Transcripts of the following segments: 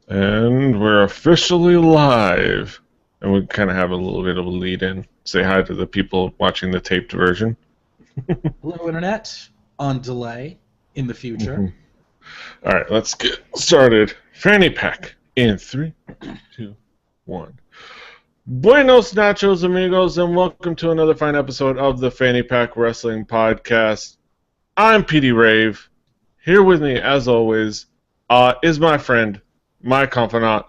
And we're officially live. And we kind of have a little bit of a lead in. Say hi to the people watching the taped version. Hello, Internet. On delay in the future. Mhm. All right, let's get started. Fanny pack in 3, 2, 1. Buenos nachos, amigos, and welcome to another fine episode of the Fanny Pack Wrestling Podcast. I'm Petey Rave. Here with me, as always, is my friend, my confidant,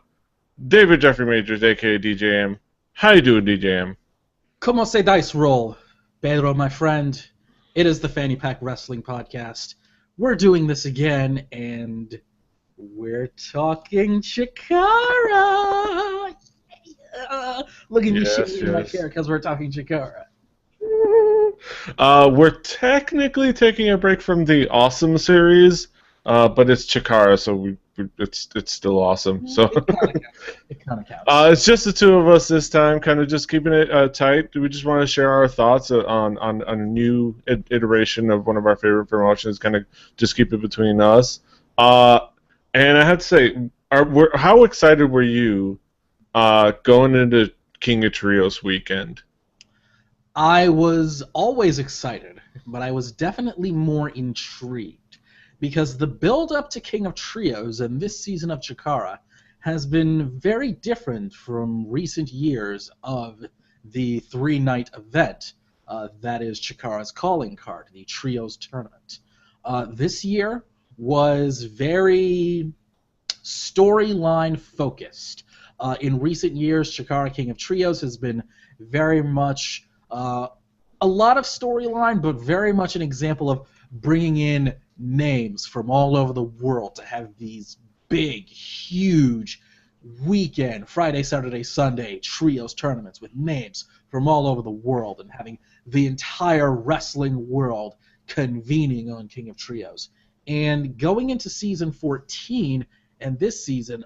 David Jeffrey Majors, aka DJM. How you doing, DJM? Como se dice roll, Pedro, my friend? It is the Fanny Pack Wrestling Podcast. We're doing this again, and we're talking Chikara. Look at me shaking my chair because we're talking Chikara. We're technically taking a break from the Awesome series, but it's Chikara, so it's still awesome. So It kind of counts. it's just the two of us this time, kind of just keeping it tight. We just want to share our thoughts on a new iteration of one of our favorite promotions, kind of just keep it between us. And I have to say, how excited were you going into King of Trios weekend? I was always excited, but I was definitely more intrigued because the build-up to King of Trios and this season of Chikara has been very different from recent years of the three-night event that is Chikara's calling card, the Trios tournament. This year was very storyline focused. In recent years, Chikara King of Trios has been very much a lot of storyline, but very much an example of bringing in names from all over the world to have these big, huge weekend, Friday, Saturday, Sunday trios tournaments with names from all over the world and having the entire wrestling world convening on King of Trios. And going into season 14 and this season,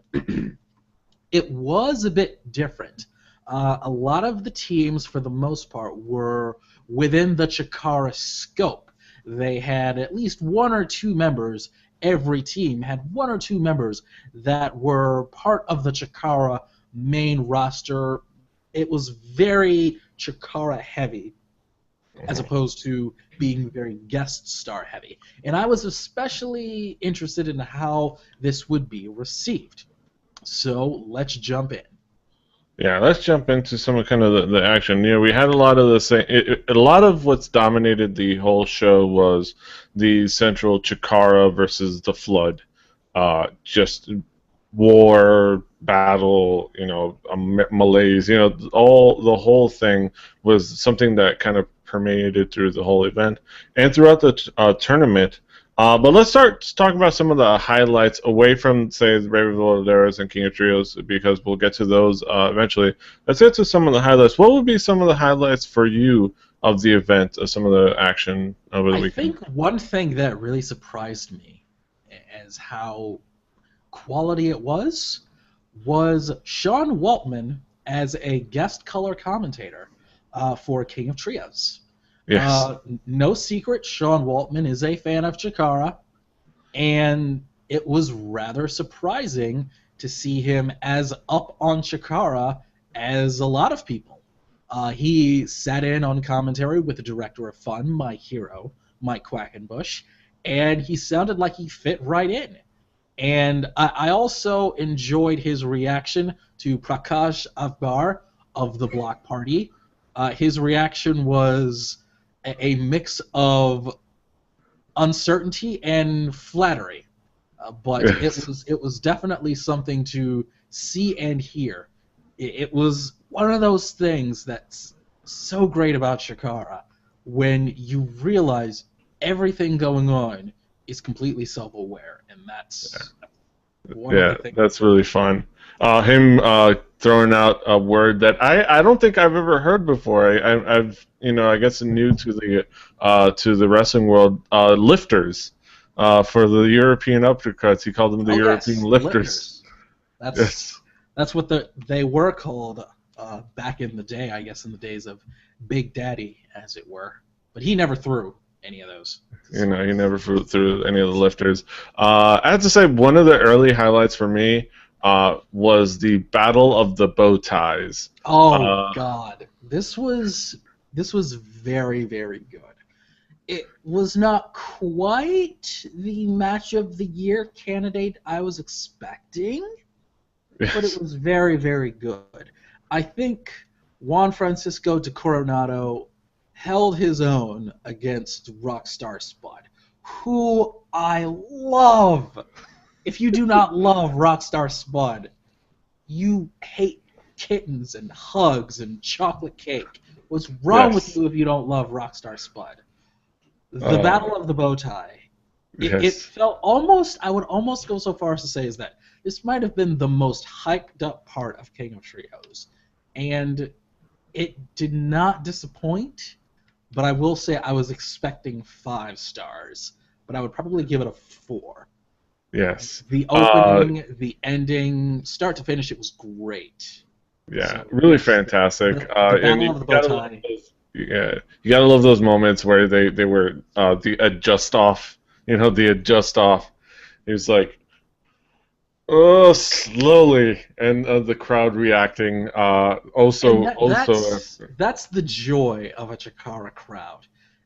it was a bit different. A lot of the teams, for the most part, were within the Chikara scope. They had at least one or two members. Every team had one or two members that were part of the Chikara main roster. It was very Chikara heavy, as opposed to being very guest star heavy. And I was especially interested in how this would be received. So let's jump in. Yeah, let's jump into some of kind of the action. You know, we had a lot of the same. A lot of what's dominated the whole show was the central Chikara versus the Flood. Just war, battle, you know, malaise. You know, the whole thing was something that kind of permeated through the whole event and throughout the tournament. But let's start talking about some of the highlights away from, say, the Brave Volderos and King of Trios, because we'll get to those eventually. Let's get to some of the highlights. What would be some of the highlights for you of the event, of some of the action over the weekend? I think one thing that really surprised me as how quality it was Sean Waltman as a guest color commentator for King of Trios. Yes. No secret, Sean Waltman is a fan of Chikara, and it was rather surprising to see him as up on Chikara as a lot of people. He sat in on commentary with the director of Fun, my hero, Mike Quackenbush, and he sounded like he fit right in. And I also enjoyed his reaction to Prakash Avbar of the Block Party. His reaction was a mix of uncertainty and flattery, but Yes. it was definitely something to see and hear. It was one of those things that's so great about Chikara when you realize everything going on is completely self-aware, and that's one of Yeah, the things. that's really fun. Him throwing out a word that I don't think I've ever heard before. I've I guess new to the wrestling world. Lifters for the European uppercuts. He called them the Oh European yes, lifters. lifters. That's Yes. That's what they were called back in the day, I guess, in the days of Big Daddy, as it were. But he never threw any of those. You know, he never flew through any of the lifters. I have to say, one of the early highlights for me was the Battle of the Bow Ties. Oh God, this was very, very good. It was not quite the match of the year candidate I was expecting, but it was very, very good. I think Juan Francisco de Coronado held his own against Rockstar Spud, who I love. If you do not love Rockstar Spud, you hate kittens and hugs and chocolate cake. What's wrong with you if you don't love Rockstar Spud? The Battle of the Bow Tie. It felt almost, I would almost go so far as to say is that this might have been the most hyped up part of King of Trios. And it did not disappoint, but I will say I was expecting 5 stars, but I would probably give it a 4. Yes. The opening, the ending, start to finish, it was great. Yeah, So, really fantastic. The Battle of the Bow Tie. Yeah, you gotta love those moments where they were the adjust off. You know, the adjust off. He was like, oh, slowly, and the crowd reacting. That's the joy of a Chikara crowd,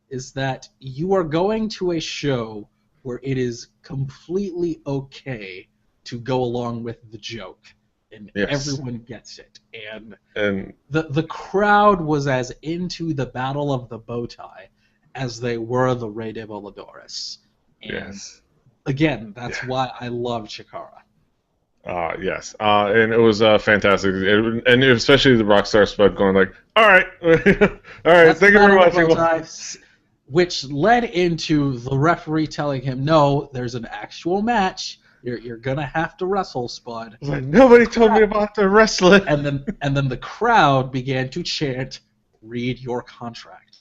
is that you are going to a show where it is completely okay to go along with the joke, and everyone gets it. And the crowd was as into the Battle of the Bow Tie as they were the Rey de Voladores. And again, that's why I love Chikara. Yes, and it was fantastic, and especially the Rockstar Spud going like, "All right, all right, thank you very much." Which led into the referee telling him, "No, there's an actual match. You're gonna have to wrestle, Spud." Like, nobody told me about the wrestling. And then the crowd began to chant, "Read your contract."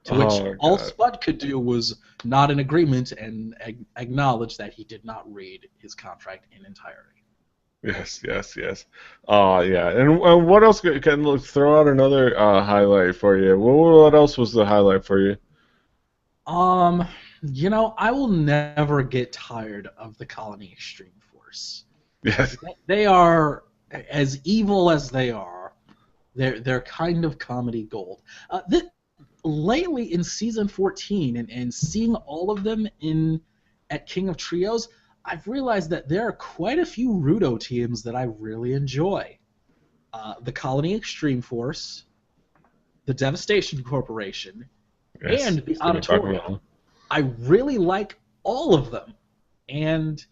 To which all Spud could do was nod in agreement and acknowledge that he did not read his contract in entirety. Yes. Yeah. And what else can throw out another highlight for you? What else was the highlight for you? You know, I will never get tired of the Colony Extreme Force. Yes. They are as evil as they are. They're kind of comedy gold. Lately in season 14 and seeing all of them at King of Trios, I've realized that there are quite a few Rudo teams that I really enjoy. The Colony Extreme Force, the Devastation Corporation, and the Auditorium. I really like all of them. And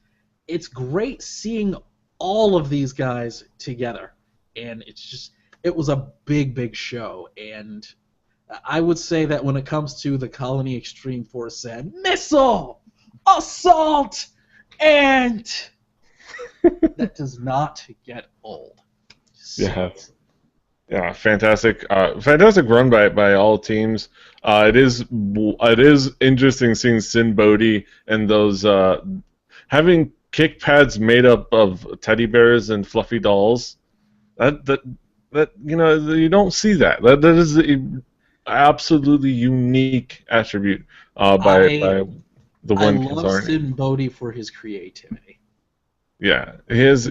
it's great seeing all of these guys together. And it was a big, big show. And I would say that when it comes to the Colony Extreme Force and Missile, Assault, and that does not get old. So. Yeah, fantastic run by all teams. It is interesting seeing Sin Bodhi and those having kick pads made up of teddy bears and fluffy dolls. That you don't see that. That is absolutely unique attribute by the one. I love Sin Bodhi for his creativity. Yeah, he's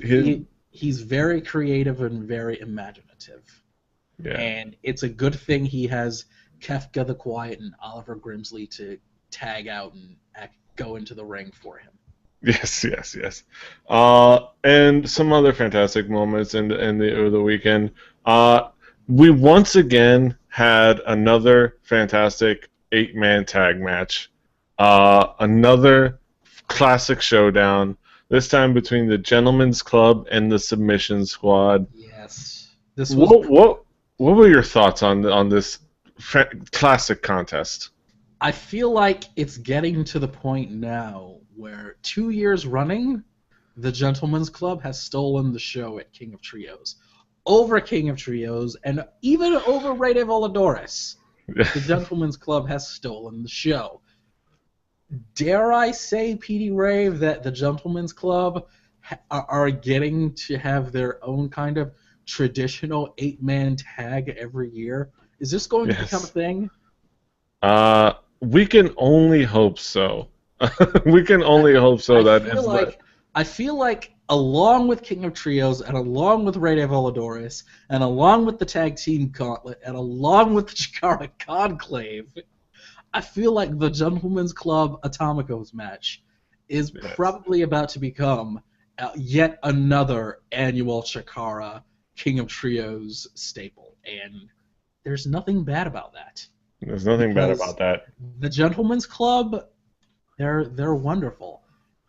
very creative and very imaginative. Yeah. And it's a good thing he has Kefka the Quiet and Oliver Grimsley to tag out and go into the ring for him. Yes. And some other fantastic moments in the weekend. We once again had another fantastic 8-man tag match. Another classic showdown. This time between the Gentlemen's Club and the Submission Squad. Yes. This was. What were your thoughts on this classic contest? I feel like it's getting to the point now where 2 years running, the Gentlemen's Club has stolen the show at King of Trios. Over King of Trios, and even over Rey de Voladores, the Gentlemen's Club has stolen the show. Dare I say, Petey Rave, that the Gentlemen's Club are getting to have their own kind of traditional 8-man tag every year? Is this going to become a thing? We can only hope so. We can only hope so. I feel like along with King of Trios and along with Rey de Voladores and along with the Tag Team Gauntlet and along with the Chikara Conclave, I feel like the Gentlemen's Club Atomicos match is probably about to become yet another annual Chikara King of Trios staple, and there's nothing bad about that. There's nothing bad about that. The Gentlemen's Club, they're wonderful.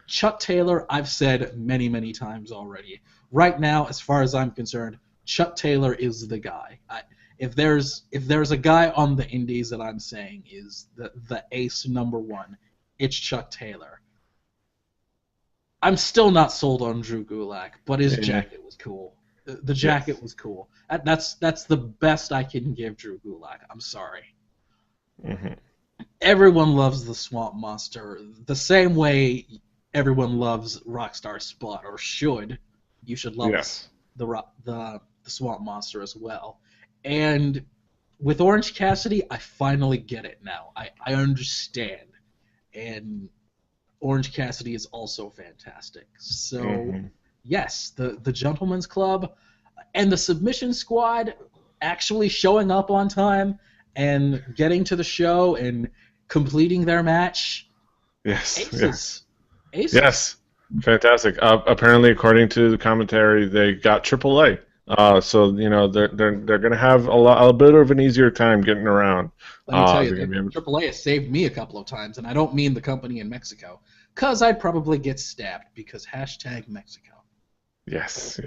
Chuck Taylor, I've said many, many times already. Right now, as far as I'm concerned, Chuck Taylor is the guy. If there's a guy on the indies that I'm saying is the ace number one, it's Chuck Taylor. I'm still not sold on Drew Gulak, but his jacket was cool. The jacket was cool. That's the best I can give Drew Gulak. I'm sorry. Mm-hmm. Everyone loves the Swamp Monster the same way everyone loves Rockstar Spot, or should. You should love the Swamp Monster as well. And with Orange Cassidy, I finally get it now. I understand. And Orange Cassidy is also fantastic. So, yes, the Gentlemen's Club and the Submission Squad actually showing up on time and getting to the show and completing their match. Yes. Aces. Yes. Fantastic. Apparently, according to the commentary, they got AAA. So they're going to have a bit of an easier time getting around. Let me tell you, AAA has saved me a couple of times, and I don't mean the company in Mexico, because I'd probably get stabbed because #Mexico. Yes.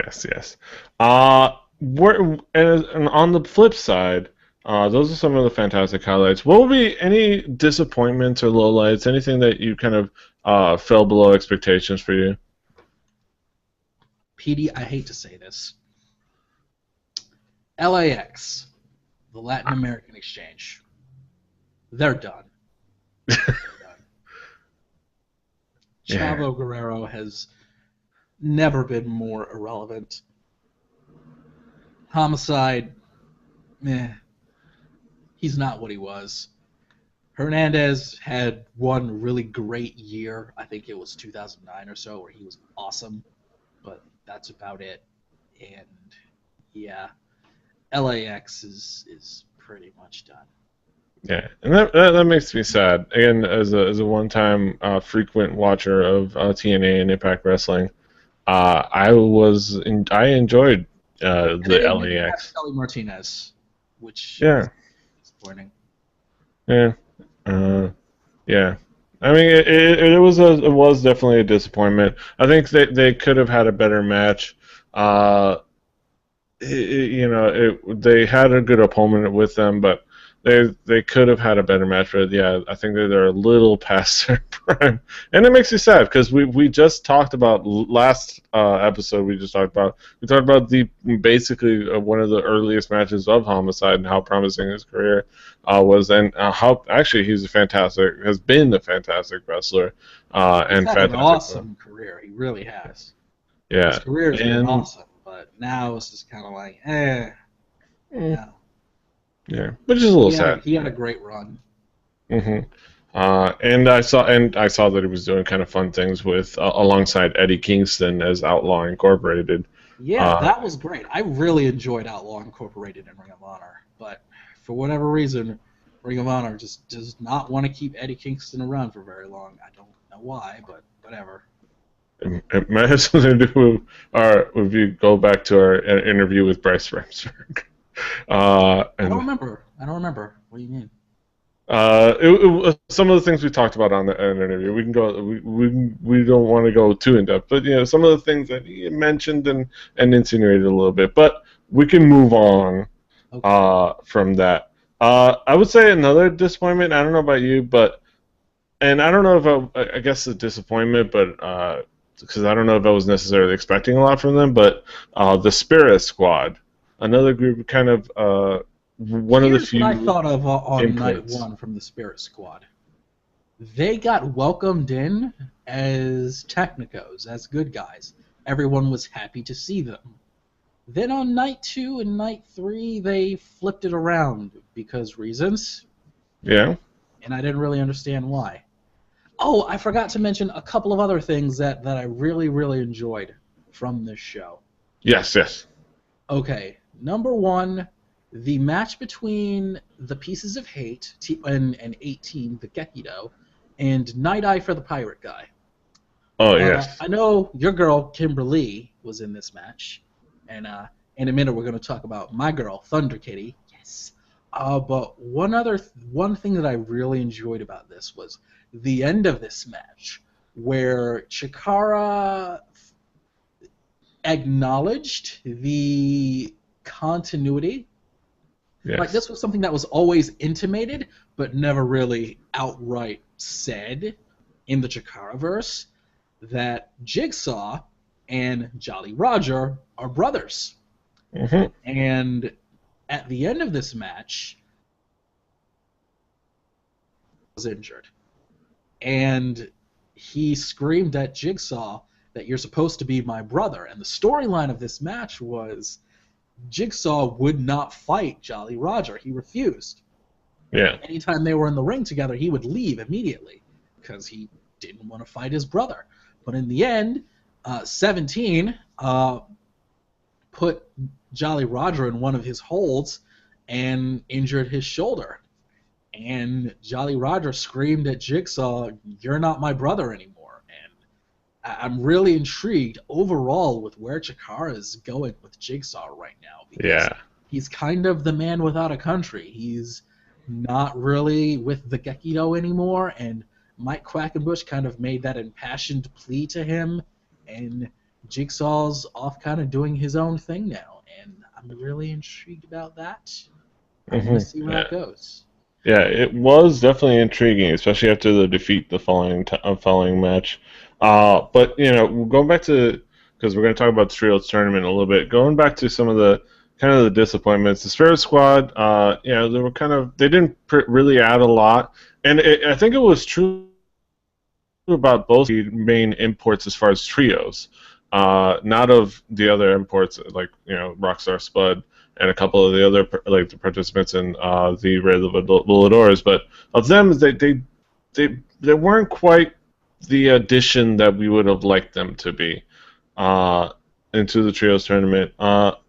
And on the flip side, those are some of the fantastic highlights. What would be any disappointments or lowlights? Anything that you kind of fell below expectations for you? Petey, I hate to say this. LAX, the Latin American Exchange, they're done. Chavo Guerrero has never been more irrelevant. Homicide, he's not what he was. Hernandez had one really great year. I think it was 2009 or so, where he was awesome, but that's about it. And yeah, LAX is pretty much done. Yeah, and that makes me sad. Again, as a one-time frequent watcher of TNA and Impact Wrestling, I enjoyed the LAX. Kelly Martinez, which is disappointing. Yeah, yeah. I mean, it was definitely a disappointment. I think they could have had a better match. They had a good opponent with them, but they could have had a better match. But yeah, I think they're a little past their prime, and it makes me sad because we just talked about last episode. We talked about the basically one of the earliest matches of Homicide and how promising his career was, and how actually has been a fantastic wrestler and had fantastic an awesome career. He really has. Yeah, his career's been awesome. But now it's just kind of like, yeah. Yeah, which is a little sad. He had a great run. And I saw that he was doing kind of fun things with alongside Eddie Kingston as Outlaw Incorporated. Yeah, that was great. I really enjoyed Outlaw Incorporated in Ring of Honor, but for whatever reason, Ring of Honor just does not want to keep Eddie Kingston around for very long. I don't know why, but whatever. It might have something to do with if you go back to our interview with Bryce Remsburg. I don't remember. What do you mean? Some of the things we talked about on the interview. We can go. We don't want to go too in depth, but some of the things that he mentioned and insinuated a little bit. But we can move on from that. I would say another disappointment. I don't know about you, and I don't know if I guess a disappointment, but because I don't know if I was necessarily expecting a lot from them, but the Spirit Squad, another group, kind of one of the few. What I thought of on inputs. night one from the Spirit Squad. They got welcomed in as Technicos, as good guys. Everyone was happy to see them. Then on night 2 and night 3, they flipped it around because reasons. Yeah. And I didn't really understand why. Oh, I forgot to mention a couple of other things that I really, really enjoyed from this show. Yes, yes. Okay, number one, the match between the Pieces of Hate and 18, the Gekido, and Night Eye for the Pirate Guy. Oh, yes. I know your girl Kimberly was in this match, and in a minute we're going to talk about my girl Thunder Kitty. Yes. But one thing that I really enjoyed about this was the end of this match, where Chikara acknowledged the continuity. Yes. Like, this was something that was always intimated, but never really outright said in the Chikara verse, that Jigsaw and Jolly Roger are brothers. Mm-hmm. And at the end of this match, he was injured. And he screamed at Jigsaw that you're supposed to be my brother. And the storyline of this match was Jigsaw would not fight Jolly Roger. He refused. Yeah. Anytime they were in the ring together, he would leave immediately because he didn't want to fight his brother. But in the end, 17 put Jolly Roger in one of his holds and injured his shoulder. And Jolly Roger screamed at Jigsaw, "You're not my brother anymore." And I'm really intrigued overall with where Chikara is going with Jigsaw right now. Because he's kind of the man without a country. He's not really with the Gekido anymore, and Mike Quackenbush kind of made that impassioned plea to him, and Jigsaw's off kind of doing his own thing now, and I'm really intrigued about that. I'm going to see where that goes. Yeah, it was definitely intriguing, especially after the defeat the following match. But, you know, going back to, because we're going to talk about the Trios tournament a little bit, going back to some of the kind of the disappointments. The Spirit Squad, you know, they didn't really add a lot, and I think it was true about both the main imports as far as trios, not of the other imports like, you know, Rockstar Spud and a couple of the other the participants in the Raid of the Voladores, but of them they weren't quite the addition that we would have liked them to be into the trios tournament.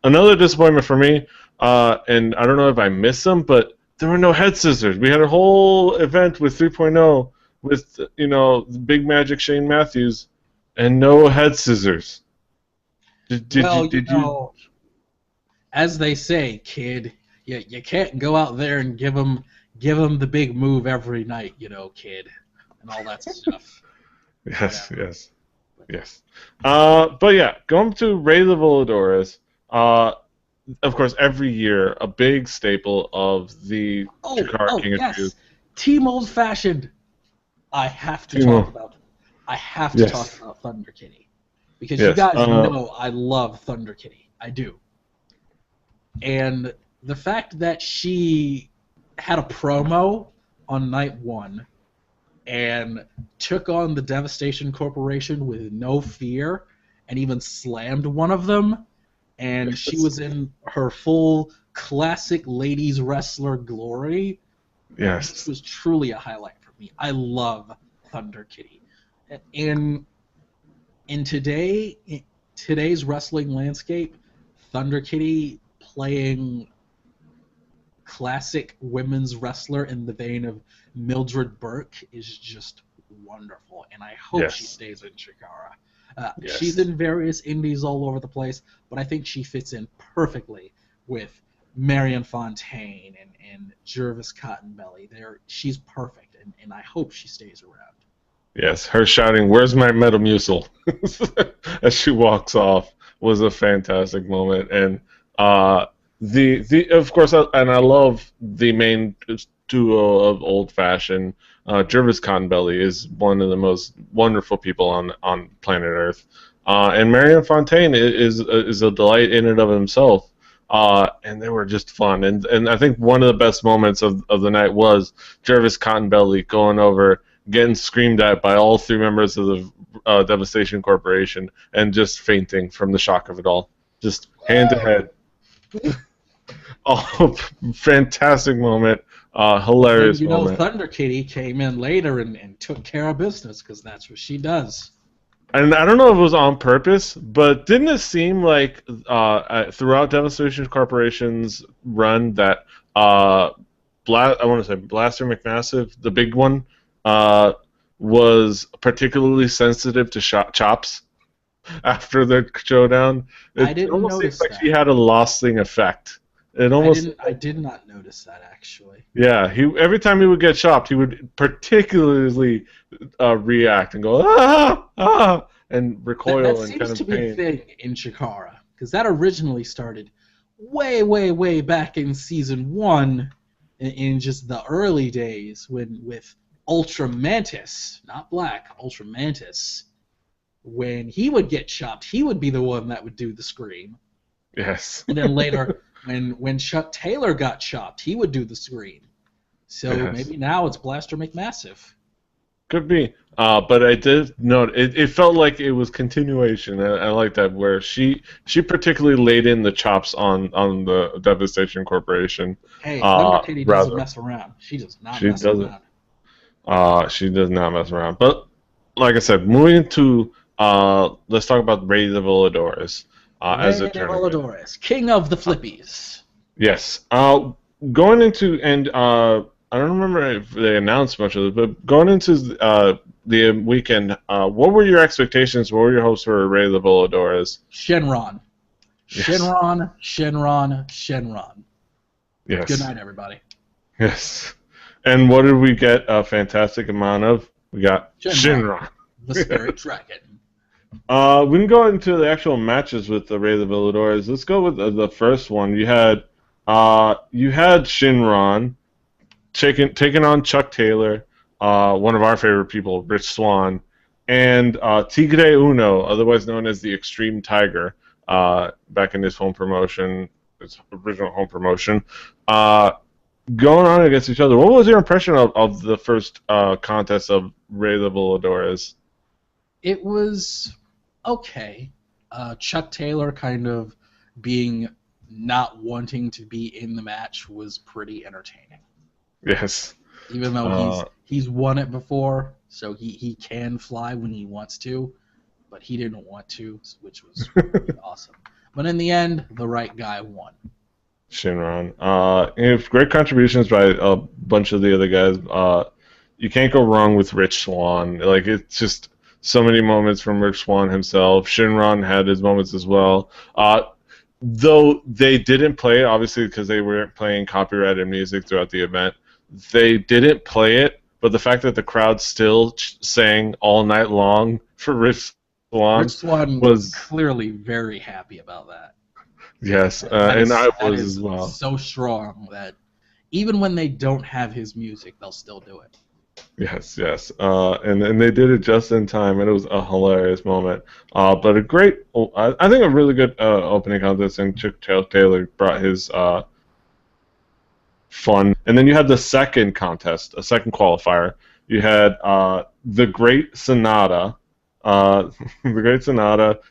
Another disappointment for me, and I don't know if I missed them, but there were no head scissors. We had a whole event with 3.0 with, you know, Big Magic Shane Matthews, and no head scissors. Did you? As they say, kid, you can't go out there and give them the big move every night, you know, kid, and all that stuff. Yes. But yeah, going to Raid of the Voladores, of course, every year, a big staple of the Chikara King of Truth. Team Old Fashioned. I have to talk about Thunder Kitty, because you guys know I love Thunder Kitty. I do. And the fact that she had a promo on night one and took on the Devastation Corporation with no fear and even slammed one of them, and she was in her full classic ladies wrestler glory. Yes. This was truly a highlight for me. I love Thunder Kitty. In today's wrestling landscape, Thunder Kitty playing classic women's wrestler in the vein of Mildred Burke is just wonderful, and I hope she stays in Chikara. She's in various indies all over the place, but I think she fits in perfectly with Marion Fontaine and Jervis Cottonbelly. She's perfect, and I hope she stays around. Yes, her shouting, "Where's my Metamucil?" as she walks off was a fantastic moment, and the of course, and I love the main duo of Old Fashioned. Jervis Cottonbelly is one of the most wonderful people on planet Earth, and Marion Fontaine is a delight in and of himself. And they were just fun, and I think one of the best moments of the night was Jervis Cottonbelly going over, getting screamed at by all three members of the Devastation Corporation, and just fainting from the shock of it all, just hand to head. Oh, fantastic moment Then Hilarious moment. Thunder Kitty came in later and took care of business because that's what she does. And I don't know if it was on purpose, but didn't it seem like throughout Devastation Corporation's run that I want to say Blaster McMassive, the big one, uh, was particularly sensitive to chops after the showdown? I It didn't almost seems notice like she that. had a lasting effect. It almost I did not notice that actually. Yeah, he every time he would get chopped, he would particularly react and go and That recoil in kind seems to of be a pain. thing in Chikara because that originally started way, way, way back in season one, in just the early days when with Ultra Mantis, not Black, Ultra Mantis. When he would get chopped, he would be the one that would do the scream. Yes. And then later, when Chuck Taylor got chopped, he would do the scream. So Yes. maybe now it's Blaster McMassive. Could be. But I did note it felt like it was continuation. I like that where she particularly laid in the chops on the Devastation Corporation. Hey, Thunder Kitty doesn't Rather, mess around. She does not she mess doesn't. around. She does not mess around. But like I said, moving to let's talk about Rey the Voladores as a Ray de tournament. Voladores, king of the Flippies. Yes. Going into and I don't remember if they announced much of it, but going into the weekend, what were your expectations? What were your hopes for Rey the Voladores? Shenron. Yes. Shenron. Yes. Good night, everybody. Yes. And what did we get a fantastic amount of? We got Shinron. The Spirit Dragon. We can go into the actual matches with the Rey the Voladores. Let's go with the first one. You had Shinron taking on Chuck Taylor, one of our favorite people, Rich Swann, and Tigre Uno, otherwise known as the Extreme Tiger, back in his home promotion, his original home promotion, going on against each other. What was your impression of the first contest of Rey the Voladores? It was okay. Chuck Taylor kind of being not wanting to be in the match was pretty entertaining. Yes. Even though he's won it before, so he can fly when he wants to, but he didn't want to, which was really awesome. But in the end, the right guy won. Shinron. Great contributions by a bunch of the other guys. You can't go wrong with Rich Swann. Like, it's just so many moments from Rich Swann himself. Shinron had his moments as well. Though they didn't play, obviously, because they weren't playing copyrighted music throughout the event, they didn't play it, but the fact that the crowd still sang all night long for Rich Swann was clearly very happy about that. Yes, and I was as well. So strong that even when they don't have his music, they'll still do it. Yes, and they did it just in time, and it was a hilarious moment. But a great, I think a really good opening contest, and Chuck Taylor brought his fun. And then you had the second contest, a second qualifier. You had the Great Sonata,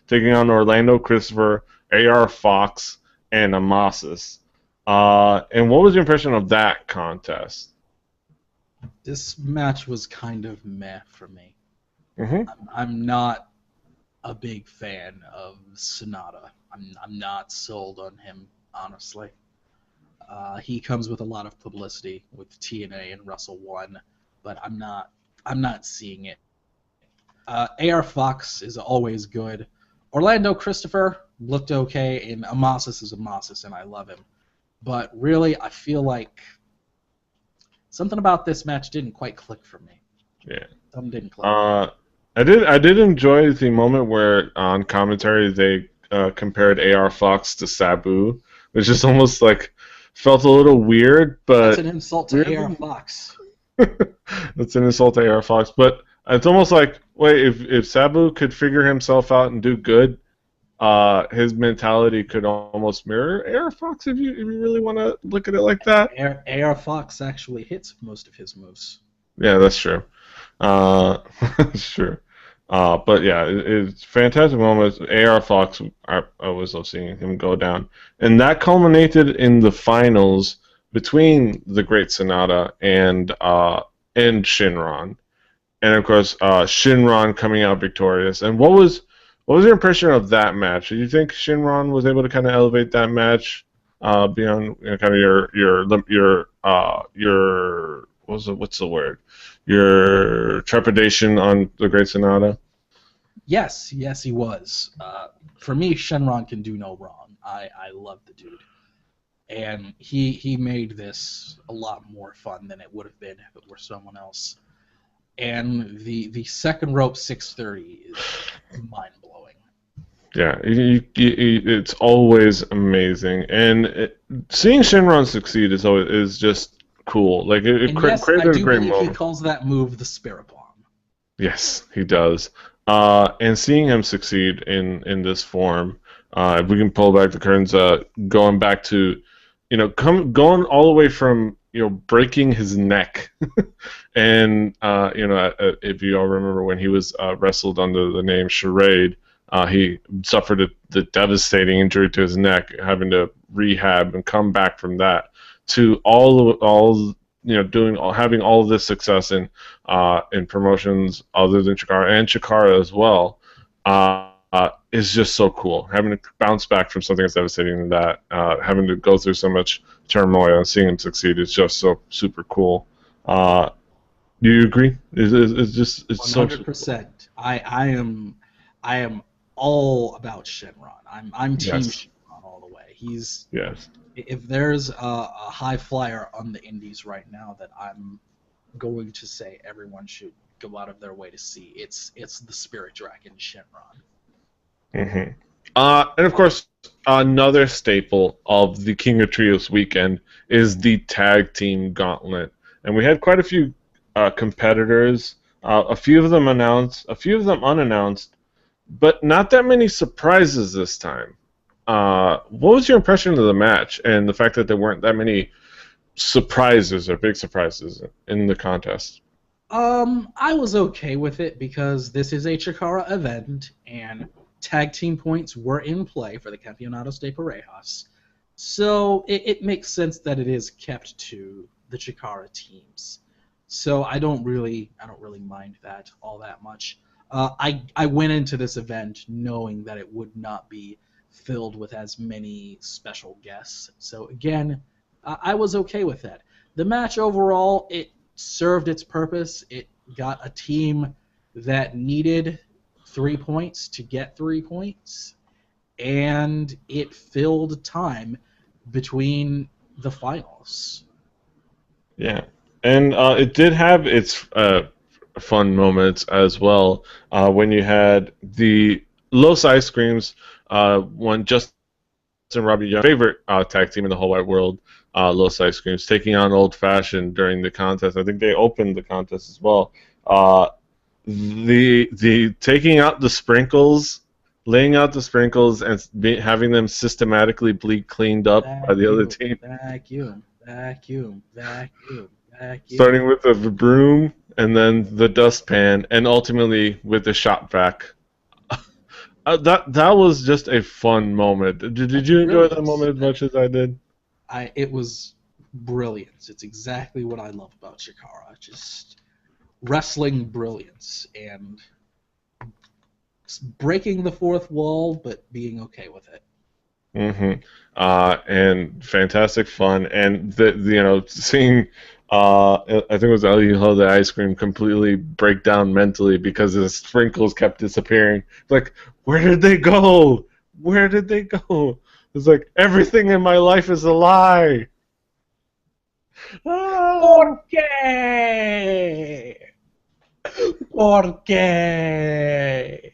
taking on Orlando Christopher, AR Fox, and Amasis. And what was your impression of that contest? This match was kind of meh for me. Mm-hmm. I'm not a big fan of Sonata. I'm not sold on him, honestly. He comes with a lot of publicity with TNA and Russell 1, but I'm not seeing it. AR Fox is always good. Orlando Christopher looked okay, and Amasis is Amasis, and I love him. But really, I feel like something about this match didn't quite click for me. Yeah. Something didn't click. I did enjoy the moment where on commentary they compared AR Fox to Sabu, which just almost like felt a little weird, but that's an insult to AR Fox. That's an insult to AR Fox, but it's almost like, wait, if Sabu could figure himself out and do good, his mentality could almost mirror AR Fox if you really want to look at it like that. AR Fox actually hits most of his moves. Yeah, that's true. That's true. But yeah, it's fantastic moments. AR Fox, I always love seeing him go down, and that culminated in the finals between the Great Sonata and Shinron, and of course Shinron coming out victorious. And what was your impression of that match? Do you think Shinron was able to kind of elevate that match beyond kind of your what's the word, your trepidation on the Great Sonata? Yes, yes, he was. For me, Shenron can do no wrong. I love the dude, and he made this a lot more fun than it would have been if it were someone else. And the second rope 630 is mind blowing. Yeah, it's always amazing, and seeing Shinron succeed is just cool. Like it And yes, I created a do great believe he moment. calls that move the Spirit Bomb. Yes, he does. And seeing him succeed in this form, if we can pull back the curtains, going back to, going all the way from breaking his neck, and if you all remember when he was wrestled under the name Charade, he suffered the devastating injury to his neck, having to rehab and come back from that to having all of this success in promotions other than Chikara and Chikara as well, is just so cool. Having to bounce back from something as devastating as that, having to go through so much turmoil and seeing him succeed is just so super cool. Do you agree? It's so super cool. 100%. I am all about Shenron. I'm team Yes. Shenron all the way. He's Yes. If there's a high flyer on the indies right now that I'm going to say everyone should go out of their way to see, it's the Spirit Dragon Shenron. hmm and of course, another staple of the King of Trios weekend is the tag team gauntlet, and we had quite a few competitors. A few of them announced, a few of them unannounced, but not that many surprises this time. What was your impression of the match and the fact that there weren't that many surprises or big surprises in the contest? I was okay with it because this is a Chikara event and tag team points were in play for the Campeonatos de Parejas. So it makes sense that it is kept to the Chikara teams. So I don't really mind that all that much. I went into this event knowing that it would not be filled with as many special guests. So again, I was okay with that. The match overall, it served its purpose. It got a team that needed 3 points to get 3 points, and it filled time between the finals. Yeah, and it did have its fun moments as well when you had the Los Ice Creams, one Justin Robbie Young's favorite tag team in the whole wide world, Los Ice Creams, taking on Old Fashioned during the contest. I think they opened the contest as well. The taking out the sprinkles, laying out the sprinkles, and having them systematically bleed cleaned up by the other Vacuum, team. vacuum, vacuum, vacuum, vacuum. Starting with the broom and then the dustpan, and ultimately with the shot vac. That was just a fun moment. Did you enjoy that Brilliant. moment as much as I did? It was brilliant. It's exactly what I love about Chikara. Just wrestling brilliance and breaking the fourth wall, but being okay with it. Mm-hmm. And fantastic fun, and seeing I think it was El Hijo the ice cream completely break down mentally because the sprinkles kept disappearing. Like, where did they go? Where did they go? It's like everything in my life is a lie. Ah! ¿Por qué? ¿Por qué?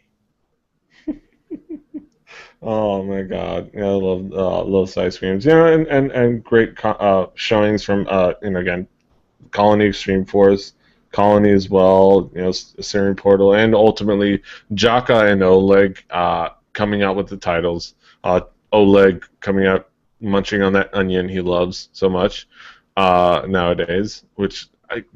Oh my God! Yeah, I love ice creams. And great showings from again Colony Extreme Force, Colony as well. Syrian Portal, and ultimately Jaka and Oleg coming out with the titles. Oleg coming out munching on that onion he loves so much nowadays, which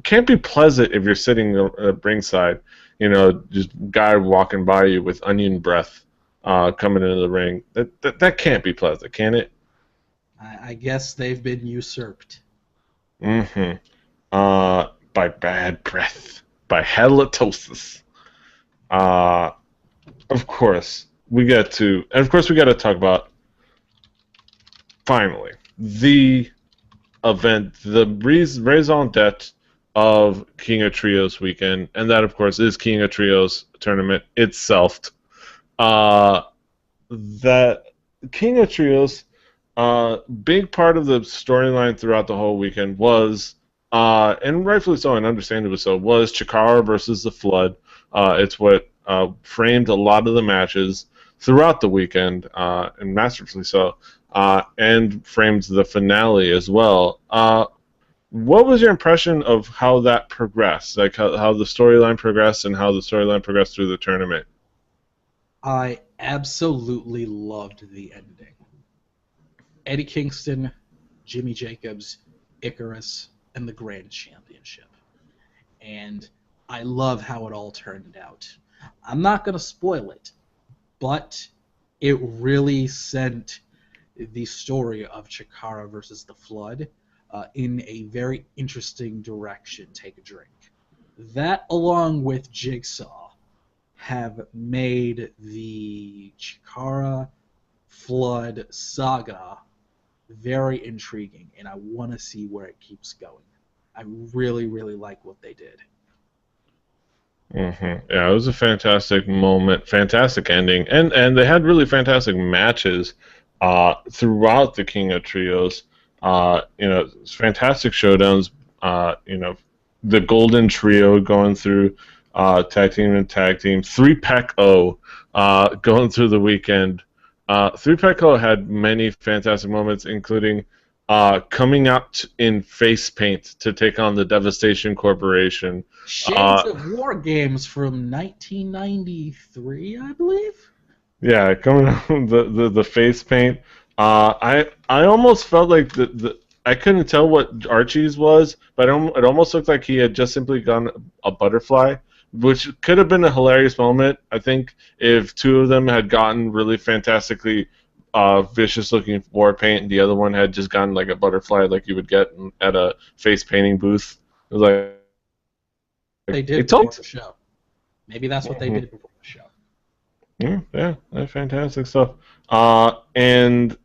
can't be pleasant if you're sitting at ringside. Just guy walking by you with onion breath coming into the ring. That can't be pleasant, can it? I guess they've been usurped. Mm-hmm. By bad breath, by halitosis. Uh, of course we got to talk about finally the event, the raison d'etre of King of Trios weekend, and that of course is King of Trios tournament itself. Uh, that King of Trios, big part of the storyline throughout the whole weekend was, and rightfully so and understandably so, was Chikara versus the Flood. It's what framed a lot of the matches throughout the weekend, and masterfully so, and framed the finale as well. What was your impression of how that progressed? Like how the storyline progressed and how the storyline progressed through the tournament? I absolutely loved the ending. Eddie Kingston, Jimmy Jacobs, Icarus, and the Grand Championship. And I love how it all turned out. I'm not going to spoil it, but it really sent the story of Chikara versus the Flood in a very interesting direction. Take a drink. That, along with Jigsaw, have made the Chikara Flood saga very intriguing, and I want to see where it keeps going. I really, really like what they did. Yeah, it was a fantastic moment, fantastic ending, and they had really fantastic matches throughout the King of Trios. Fantastic showdowns. The Golden Trio going through tag team and tag team. 3-Pack-O going through the weekend. 3-Pack-O had many fantastic moments, including coming out in face paint to take on the Devastation Corporation. Shades of War games from 1993, I believe. Yeah, coming out the face paint. I almost felt like the I couldn't tell what Archie's was, but it almost looked like he had just simply gone a butterfly, which could have been a hilarious moment. I think if two of them had gotten really fantastically vicious looking war paint, and the other one had just gotten like a butterfly, like you would get at a face painting booth. It was like They did it told. before the show. Maybe that's what they did before the show. Yeah, that's fantastic stuff. And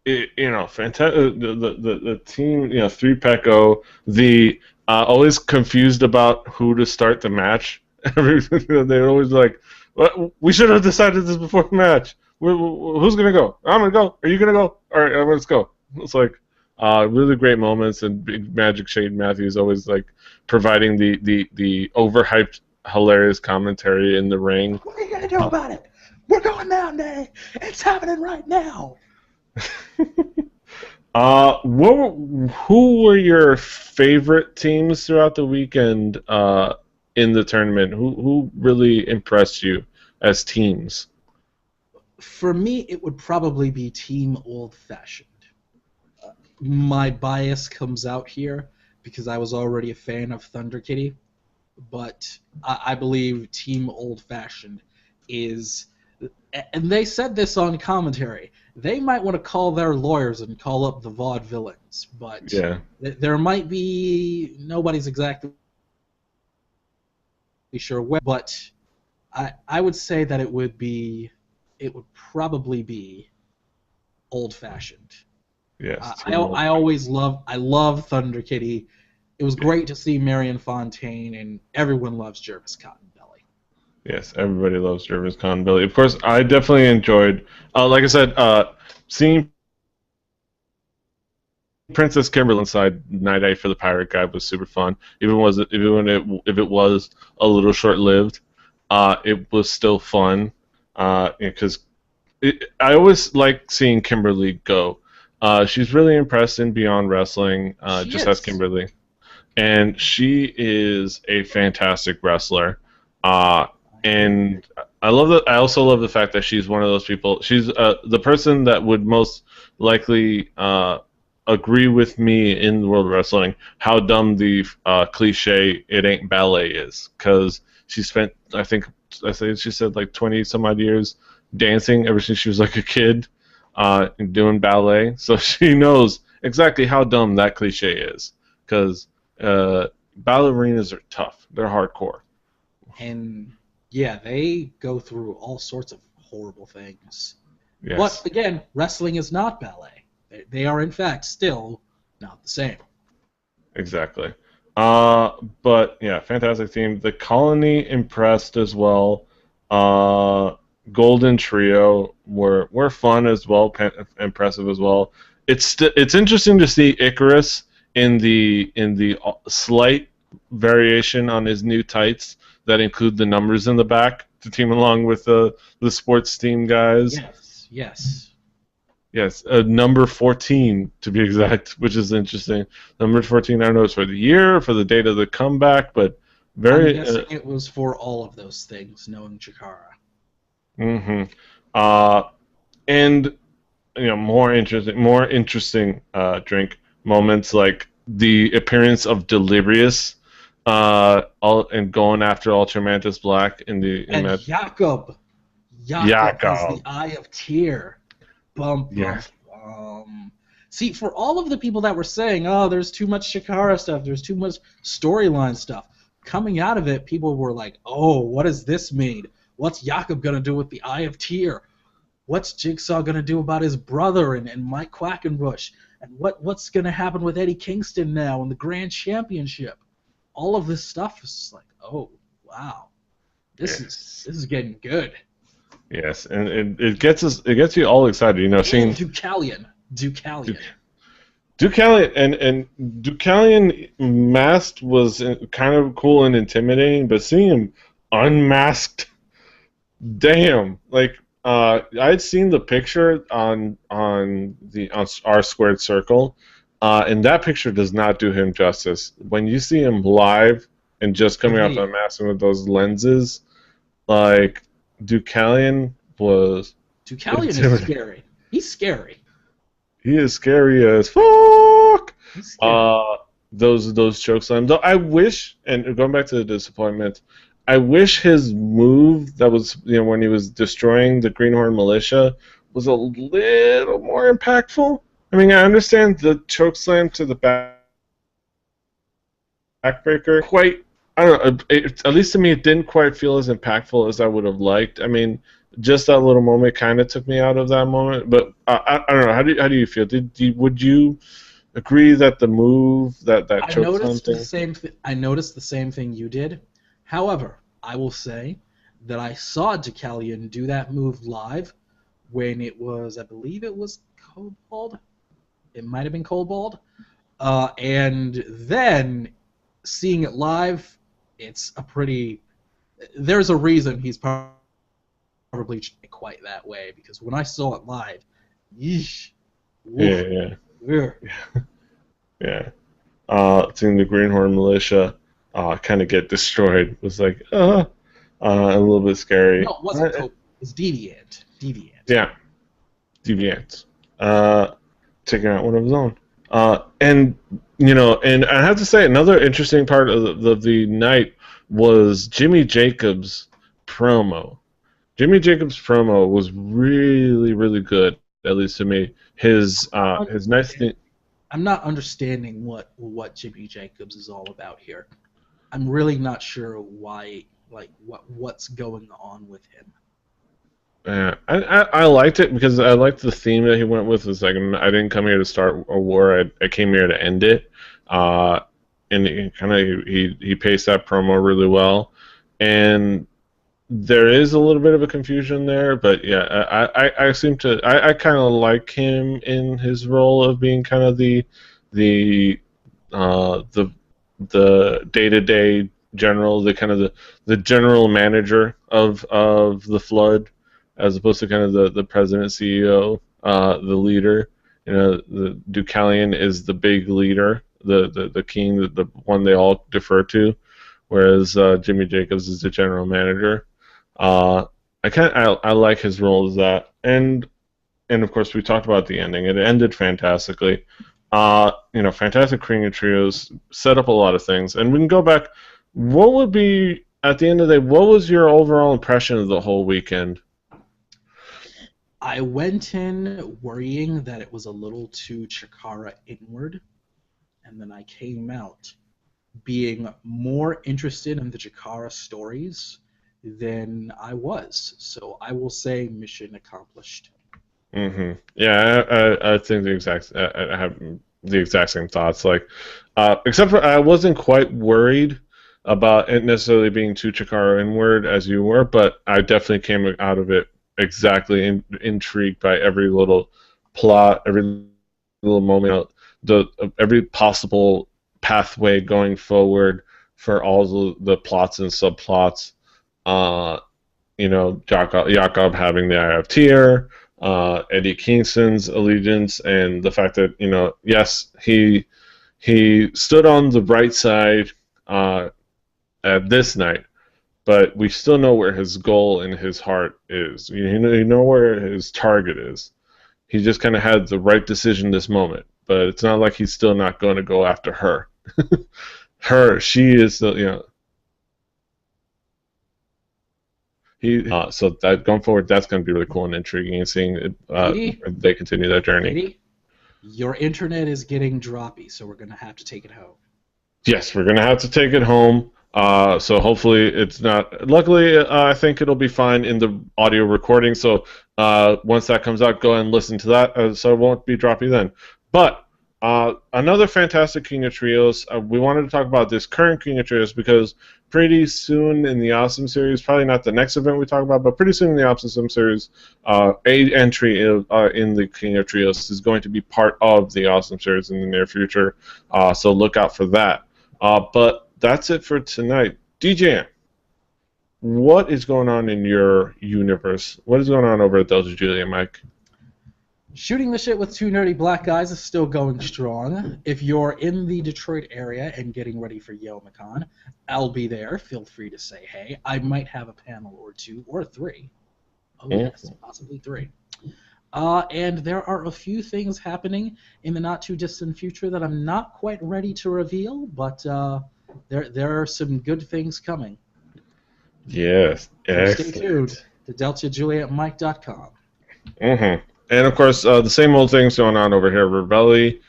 fantastic. The team, 3-Pack-O, the always confused about who to start the match. They're always like, well, we should have decided this before the match. Who's gonna go? I'm gonna go. Are you gonna go? All right, let's go. It's like really great moments, and Big Magic Shade Matthews always like providing the overhyped, hilarious commentary in the ring. What are you gonna do about it? We're going down there. It's happening right now. Who were your favorite teams throughout the weekend in the tournament? Who really impressed you as teams? For me, it would probably be Team Old Fashioned. My bias comes out here because I was already a fan of Thunder Kitty, but I believe Team Old Fashioned is, and they said this on commentary, they might want to call their lawyers and call up the vaudevillains, but Yeah. there might be, nobody's exactly sure where, but I would say that it would probably be Old Fashioned. Yes. I love Thunder Kitty. It was great to see Marion Fontaine, and everyone loves Jervis Cottonbelly. Yes, everybody loves Jervis Cottonbelly. Of course, I definitely enjoyed, like I said, seeing Princess Kimberly inside Night Eye for the Pirate Guy was super fun. If it was a little short lived, it was still fun. Because I always like seeing Kimberly go. She's really impressed in Beyond Wrestling, just as Kimberly, and she is a fantastic wrestler. And I love that. I also love the fact that she's one of those people. She's the person that would most likely agree with me in the world of wrestling how dumb the cliche "it ain't ballet" is, because she spent, she said like 20 some odd years dancing ever since she was like a kid, doing ballet, so she knows exactly how dumb that cliche is. because ballerinas are tough. They're hardcore. And yeah, they go through all sorts of horrible things. But Yes, again, wrestling is not ballet. They are, in fact, still not the same. exactly. But yeah, fantastic team. The Colony impressed as well. Uh, Golden Trio were fun as well, impressive as well. It's interesting to see Icarus in the slight variation on his new tights that include the numbers in the back to team along with the sports team guys. Yes, yes. Yes, number 14 to be exact, which is interesting. Number 14, I don't know, it's for the year, for the date of the comeback, but I'm very. guessing it was for all of those things, knowing Chikara. Hmm uh, and more interesting drink moments like the appearance of Delirious, and going after Ultramantis Black in And that. Jakob. Jakob has the Jakob. Eye of Tyr. Bum, bum, Yes. bum. See, for all of the people that were saying, oh, there's too much Chikara stuff, there's too much storyline stuff, coming out of it, people were like, oh, what does this mean? What's Jakob going to do with the Eye of Tyr? What's Jigsaw going to do about his brother and Mike Quackenbush? And what's going to happen with Eddie Kingston now in the Grand Championship? All of this stuff is just like, oh, wow. This Yes. is getting good. Yes, and it gets you all excited, seeing Deucalion. Deucalion and Deucalion masked was kind of cool and intimidating, but seeing him unmasked, damn! Like I'd seen the picture on R squared circle, and that picture does not do him justice. When you see him live and just The coming off that video. mask with those lenses, like Deucalion was Deucalion is intimidating. scary. He's scary. He is scary as fuck. He's scary. Uh, those choke slams. Though I wish, and going back to the disappointment, I wish his move that was when he was destroying the Greenhorn militia was a little more impactful. I mean, I understand the choke slam to the backbreaker. Quite, I don't know. At least to me, it didn't quite feel as impactful as I would have liked. I mean, just that little moment kind of took me out of that moment. But I don't know. How do you feel? Would you agree that the move that I choke slam noticed the thing? same. I noticed the same thing you did. However, I will say that I saw Deucalion do that move live when it was, I believe it was Cobalt. It might have been Cobalt. And then seeing it live, it's a pretty. There's a reason he's probably quite that way because when I saw it live, yeesh, woof, Yeah, ugh. yeah. Seeing the Greenhorn militia kind of get destroyed was like a little bit scary. No, it wasn't Cobalt. It was Deviant. Deviant. Yeah, deviant. Taking out one of his own. And I have to say another interesting part of the night was Jimmy Jacobs' promo. Jimmy Jacobs' promo was really, really good, at least to me. His nice thing. I'm not understanding what Jimmy Jacobs is all about here. I'm really not sure why, like what's going on with him. I liked it because I liked the theme that he went with. It's like I didn't come here to start a war. I came here to end it. Uh, and he paced that promo really well. And there is a little bit of a confusion there, but yeah, I kind of like him in his role of being kind of the uh, the the day-to-day general, the kind of the general manager of the Flood, as opposed to kind of the president CEO, the leader. The Deucalion is the big leader, the king, the one they all defer to, whereas Jimmy Jacobs is the general manager. Uh, I like his role as that, and of course we talked about the ending. It ended fantastically. Fantastic Korean trios set up a lot of things, and we can go back. What would be at the end of the day? What was your overall impression of the whole weekend? I went in worrying that it was a little too Chikara inward, and then I came out being more interested in the Chikara stories than I was. So I will say mission accomplished. Yeah, I think I have the exact same thoughts. Like, except for I wasn't quite worried about it necessarily being too Chikara inward as you were, but I definitely came out of it exactly intrigued by every little plot, every little moment, every possible pathway going forward for all the plots and subplots. Uh, Jakob having the Eye of Tyr, Eddie Kingston's allegiance, and the fact that yes, he stood on the right side at this night, but we still know where his goal in his heart is. You know where his target is. He just kind of had the right decision this moment, but it's not like he's still not going to go after her. She is the. So that going forward, that's going to be really cool and intriguing, and seeing they continue that journey. Petey, your internet is getting droppy, so we're going to have to take it home. Yes, we're going to have to take it home. So hopefully it's not. Luckily, I think it'll be fine in the audio recording. So once that comes out, go ahead and listen to that, so it won't be droppy then. But another fantastic King of Trios. We wanted to talk about this current King of Trios because pretty soon in the Awesome series, probably not the next event we talk about, but pretty soon in the Awesome series, a entry in the King of Trios is going to be part of the Awesome series in the near future. So look out for that. But that's it for tonight. DJ, what is going on in your universe? What is going on over at Delta Julia, Mike? Shooting the shit with two nerdy black guys is still going strong. If you're in the Detroit area and getting ready for YomaCon, I'll be there. Feel free to say hey. I might have a panel or two or three. Oh, yes, possibly three. And there are a few things happening in the not-too-distant future that I'm not quite ready to reveal, but there are some good things coming. Yes, so stay tuned to DeltaJulietMike.com. And of course, the same old things going on over here. Rebelli.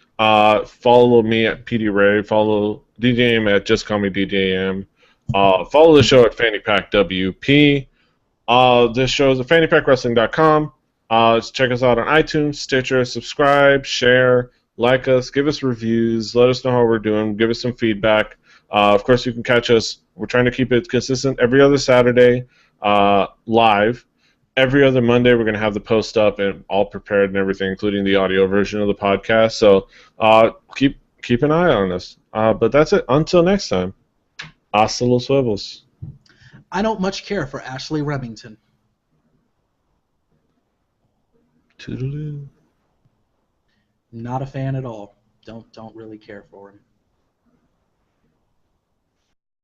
Follow me at PD Ray. Follow DJM at Just Call Me DJM. Follow the show at Fanny Pack WP. This show is at FannyPackWrestling.com. Check us out on iTunes, Stitcher. Subscribe, share, like us, give us reviews, let us know how we're doing, give us some feedback. Of course, you can catch us. We're trying to keep it consistent every other Saturday live. Every other Monday, we're going to have the post up and all prepared and everything, including the audio version of the podcast. So keep an eye on us. But that's it. Until next time, hasta los huevos. I don't much care for Ashley Remington. Toodaloo. Not a fan at all. Don't really care for him.